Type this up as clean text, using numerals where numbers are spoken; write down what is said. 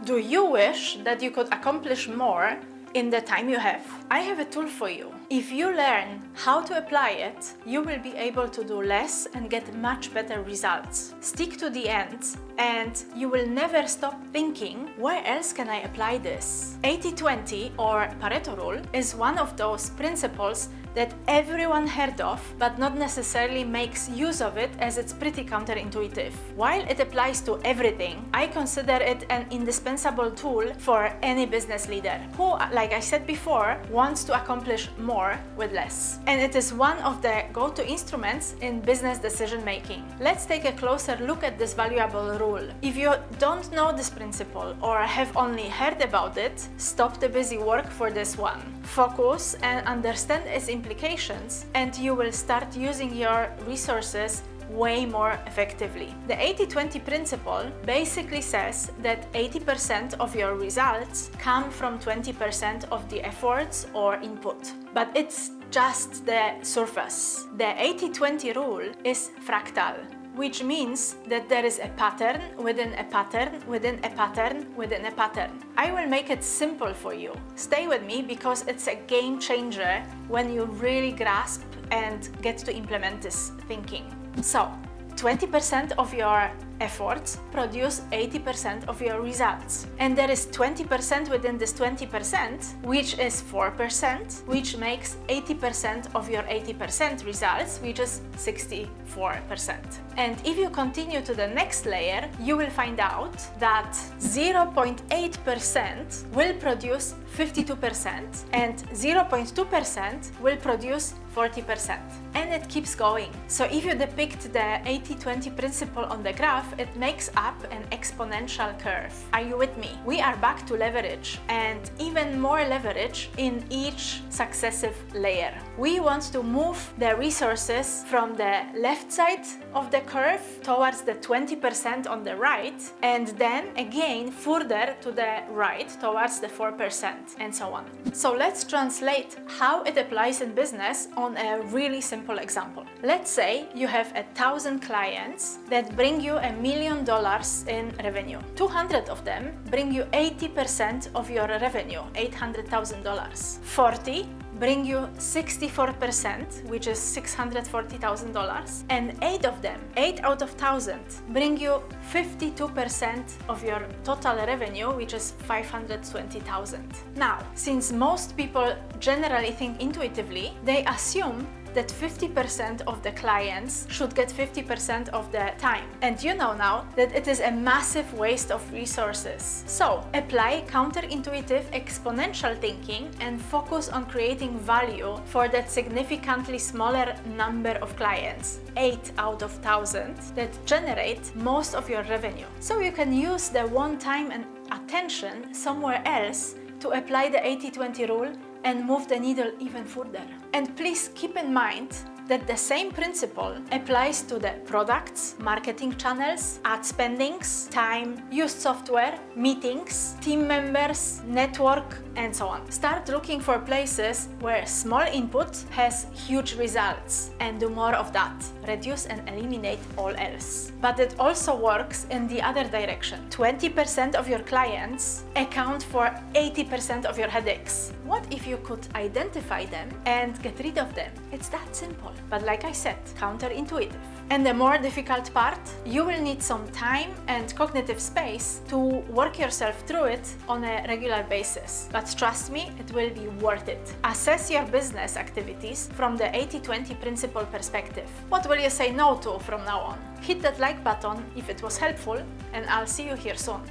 Do you wish that you could accomplish more in the time you have? I have a tool for you. If you learn how to apply it, you will be able to do less and get much better results. Stick to the end and you will never stop thinking, where else can I apply this? 80-20 or Pareto rule is one of those principles that everyone heard of, but not necessarily makes use of it, as it's pretty counterintuitive. While it applies to everything, I consider it an indispensable tool for any business leader who, like I said before, wants to accomplish more with less. And it is one of the go-to instruments in business decision making. Let's take a closer look at this valuable rule. If you don't know this principle or have only heard about it, stop the busy work for this one. Focus and understand its implications, and you will start using your resources way more effectively. The 80-20 principle basically says that 80% of your results come from 20% of the efforts or input. But it's just the surface. The 80-20 rule is fractal, which means that there is a pattern within a pattern within a pattern within a pattern. I will make it simple for you. Stay with me because it's a game changer when you really grasp and get to implement this thinking. So, 20% of your efforts produce 80% of your results. And there is 20% within this 20%, which is 4%, which makes 80% of your 80% results, which is 64%. And if you continue to the next layer, you will find out that 0.8% will produce 52% and 0.2% will produce 40%. And it keeps going. So if you depict the 80-20 principle on the graph, it makes up an exponential curve. Are you with me? We are back to leverage, and even more leverage in each successive layer. We want to move the resources from the left side of the curve towards the 20% on the right, and then again further to the right towards the 4%, and so on. So let's translate how it applies in business on a really simple example. Let's say you have 1,000 clients that bring you $1 million in revenue. 200 of them bring you 80% of your revenue, $800,000. 40 bring you 64%, which is $640,000, and 8 of them, 8 out of 1,000, bring you 52% of your total revenue, which is $520,000. Now, since most people generally think intuitively, they assume that 50% of the clients should get 50% of the time. And you know now that it is a massive waste of resources. So apply counterintuitive exponential thinking and focus on creating value for that significantly smaller number of clients, 8 out of 1,000, that generate most of your revenue. So you can use the one-time and attention somewhere else to apply the 80-20 rule and move the needle even further. And please keep in mind that the same principle applies to the products, marketing channels, ad spendings, time, used software, meetings, team members, network, and so on. Start looking for places where small input has huge results and do more of that. Reduce and eliminate all else. But it also works in the other direction. 20% of your clients account for 80% of your headaches. What if you could identify them and get rid of them? It's that simple. But like I said, counterintuitive. And the more difficult part, you will need some time and cognitive space to work yourself through it on a regular basis. But trust me, it will be worth it. Assess your business activities from the 80-20 principle perspective. What will you say no to from now on? Hit that like button if it was helpful, and I'll see you here soon.